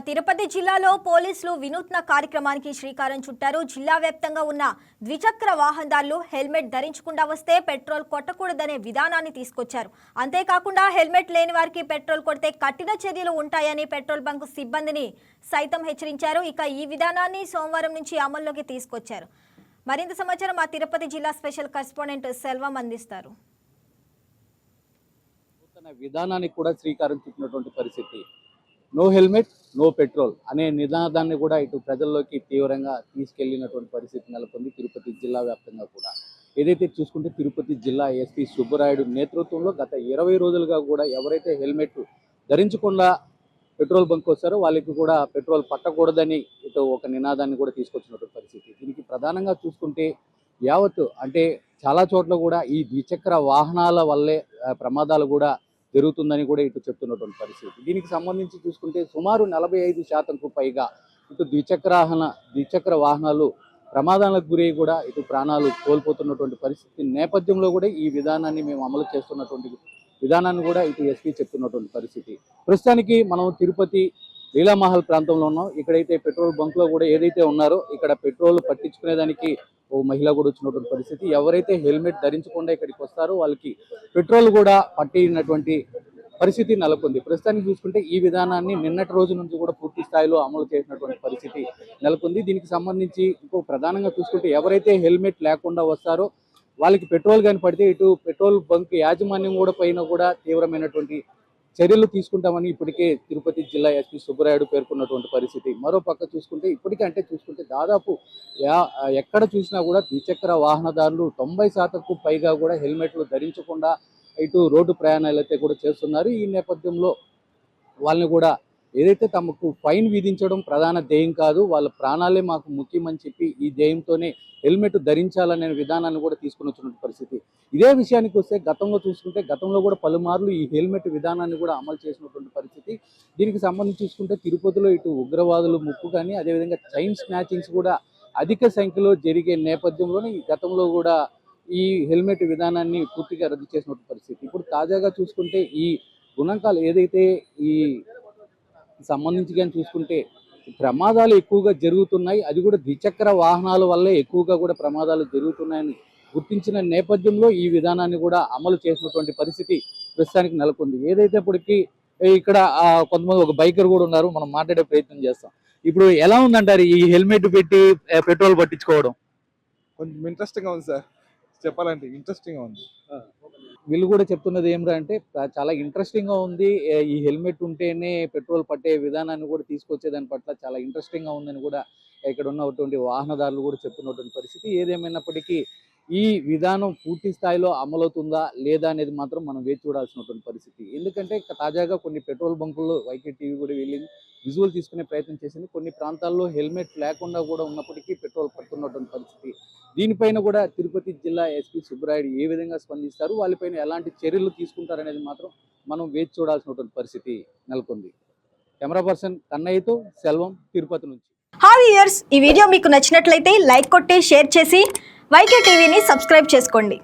తిరుపతి జిల్లాలో పోలీసులు వినూత్న కార్యక్రమానికి శ్రీకారం చుట్టారు. జిల్లా వ్యాప్తంగా ఉన్న ద్విచక్ర వాహనదారులు హెల్మెట్ ధరించకుండా వస్తే పెట్రోల్ కొట్టకూడదనే విధానాన్ని తీసుకొచ్చారు. అంతేకాకుండా హెల్మెట్ లేని వారికి పెట్రోల్ కొడితే కఠిన చర్యలు ఉంటాయని పెట్రోల్ బంక్ సిబ్బందిని సైతం హెచ్చరించారు. ఇక ఈ విధానాన్ని సోమవారం నుంచి అమల్లోకి తీసుకొచ్చారు. మరింత సమాచారం మా తిరుపతి జిల్లా స్పెషల్ కరెస్పాండెంట్ సెల్వం అందిస్తారు. విధానానికి కూడా శ్రీకారం చుట్టినటువంటి పరిస్థితి. నో హెల్మెట్ నో పెట్రోల్ అనే నినాదాన్ని కూడా ఇటు ప్రజల్లోకి తీవ్రంగా తీసుకెళ్లినటువంటి పరిస్థితి నెలకొంది తిరుపతి జిల్లా వ్యాప్తంగా కూడా. ఏదైతే చూసుకుంటే తిరుపతి జిల్లా ఎస్పీ సుబ్బరాయుడు నేతృత్వంలో గత 20 రోజులుగా కూడా ఎవరైతే హెల్మెట్ ధరించకుండా పెట్రోల్ బంక్ వస్తారో వాళ్ళకి కూడా పెట్రోల్ పట్టకూడదని ఇటు ఒక నినాదాన్ని కూడా తీసుకొచ్చినటువంటి పరిస్థితి. దీనికి ప్రధానంగా చూసుకుంటే యావత్ అంటే చాలా చోట్ల కూడా ఈ ద్విచక్ర వాహనాల వల్లే ప్రమాదాలు కూడా జరుగుతుందని కూడా ఇటు చెప్తున్నటువంటి పరిస్థితి. దీనికి సంబంధించి చూసుకుంటే సుమారు 45% పైగా ఇటు ద్విచక్ర వాహనాలు ప్రమాదాలకు గురై కూడా ఇటు ప్రాణాలు కోల్పోతున్నటువంటి పరిస్థితి నేపథ్యంలో కూడా ఈ విధానాన్ని మేము అమలు చేస్తున్నటువంటి విధానాన్ని కూడా ఇటు ఎస్పీ చెప్తున్నటువంటి పరిస్థితి. ప్రస్తుతానికి మనం తిరుపతి లీలామహల్ ప్రాంతంలో ఉన్నాం. ఇక్కడైతే పెట్రోల్ బంక్ లో కూడా ఏదైతే ఉన్నారో ఇక్కడ పెట్రోల్ పట్టించుకునేదానికి ఓ మహిళ కూడా వచ్చినటువంటి పరిస్థితి. ఎవరైతే హెల్మెట్ ధరించకుండా ఇక్కడికి వస్తారో వాళ్ళకి పెట్రోల్ కూడా పట్టినటువంటి పరిస్థితి నెలకొంది. ప్రస్తుతానికి చూసుకుంటే ఈ విధానాన్ని నిన్నటి రోజు నుంచి కూడా పూర్తి స్థాయిలో అమలు చేసినటువంటి పరిస్థితి నెలకొంది. దీనికి సంబంధించి ఇంకో ప్రధానంగా చూసుకుంటే ఎవరైతే హెల్మెట్ లేకుండా వస్తారో వాళ్ళకి పెట్రోల్ కానీ పడితే ఇటు పెట్రోల్ బంక్ యాజమాన్యం కూడా పైన కూడా తీవ్రమైనటువంటి చర్యలు తీసుకుంటామని ఇప్పటికే తిరుపతి జిల్లా ఎస్పీ సుబ్బరాయుడు పేర్కొన్నటువంటి పరిస్థితి. మరో పక్క చూసుకుంటే ఇప్పటికే చూసుకుంటే దాదాపు ఎక్కడ చూసినా కూడా ద్విచక్ర వాహనదారులు 90% పైగా కూడా హెల్మెట్లు ధరించకుండా ఇటు రోడ్డు ప్రయాణాలు అయితే కూడా చేస్తున్నారు. ఈ నేపథ్యంలో వాళ్ళని కూడా ఏదైతే తమకు ఫైన్ విధించడం ప్రధాన ధ్యేయం కాదు, వాళ్ళ ప్రాణాలే మాకు ముఖ్యమని చెప్పి ఈ ధ్యేయంతోనే హెల్మెట్ ధరించాలనే విధానాన్ని కూడా తీసుకుని వచ్చినటువంటి పరిస్థితి. ఇదే విషయానికి వస్తే గతంలో కూడా పలుమార్లు ఈ హెల్మెట్ విధానాన్ని కూడా అమలు చేసినటువంటి పరిస్థితి. దీనికి సంబంధించి చూసుకుంటే తిరుపతిలో ఇటు ఉగ్రవాదులు ముప్పు కానీ అదేవిధంగా చైన్ స్నాచింగ్స్ కూడా అధిక సంఖ్యలో జరిగే నేపథ్యంలోనే గతంలో కూడా ఈ హెల్మెట్ విధానాన్ని పూర్తిగా రద్దు చేసినటువంటి పరిస్థితి. ఇప్పుడు తాజాగా చూసుకుంటే ఈ గుణాంకాలు ఏదైతే ఈ సంబంధించి కానీ చూసుకుంటే ప్రమాదాలు ఎక్కువగా జరుగుతున్నాయి, అది కూడా ద్విచక్ర వాహనాల వల్లే ఎక్కువగా కూడా ప్రమాదాలు జరుగుతున్నాయని గుర్తించిన నేపథ్యంలో ఈ విధానాన్ని కూడా అమలు చేసినటువంటి పరిస్థితి ప్రస్తుతానికి నెలకొంది. ఏదైతే ఇప్పటికీ ఇక్కడ కొంతమంది ఒక బైకర్ కూడా ఉన్నారు, మనం మాట్లాడే ప్రయత్నం చేస్తాం. ఇప్పుడు ఎలా ఉందంటారు ఈ హెల్మెట్ పెట్టి పెట్రోల్ పట్టించుకోవడం? కొంచెం ఇంట్రెస్టింగ్గా ఉంది సార్, చెప్పాలంటే ఇంట్రెస్టింగ్గా ఉంది. వీళ్ళు కూడా చెప్తున్నది ఏమిరా అంటే చాలా ఇంట్రెస్టింగ్ గా ఉంది, ఈ హెల్మెట్ ఉంటేనే పెట్రోల్ పట్టే విధానాన్ని కూడా తీసుకొచ్చేదాని పట్ల చాలా ఇంట్రెస్టింగ్ గా ఉందని కూడా ఇక్కడ ఉన్నటువంటి వాహనదారులు కూడా చెప్తున్నటువంటి పరిస్థితి. ఏదేమైనప్పటికీ ఈ విధానం పూర్తి స్థాయిలో అమలవుతుందా లేదా అనేది మాత్రం మనం వేచి చూడాల్సినటువంటి పరిస్థితి. ఎందుకంటే తాజాగా కొన్ని పెట్రోల్ బంకుల్లో వైకే టీవీ కూడా వెళ్ళింది, విజువల్ తీసుకునే ప్రయత్నం చేసింది. కొన్ని ప్రాంతాల్లో హెల్మెట్ లేకుండా కూడా ఉన్నప్పటికీ పెట్రోల్ పడుతున్నటువంటి పరిస్థితి. దీనిపైన కూడా తిరుపతి జిల్లా ఎస్పీ సుబ్బరాయుడు ఏ విధంగా స్పందిస్తారు, వాళ్ళపైన ఎలాంటి చర్యలు తీసుకుంటారనేది మాత్రం మనం వేచి చూడాల్సినటువంటి పరిస్థితి నెలకొంది. కెమెరా పర్సన్ కన్నయ్యతో సెల్వం, తిరుపతి నుంచి. హాయ్ వ్యూయర్స్, ఈ వీడియో మీకు నచ్చినట్లయితే లైక్ కొట్టి షేర్ చేసి వైకే టీవీని సబ్స్క్రైబ్ చేసుకోండి.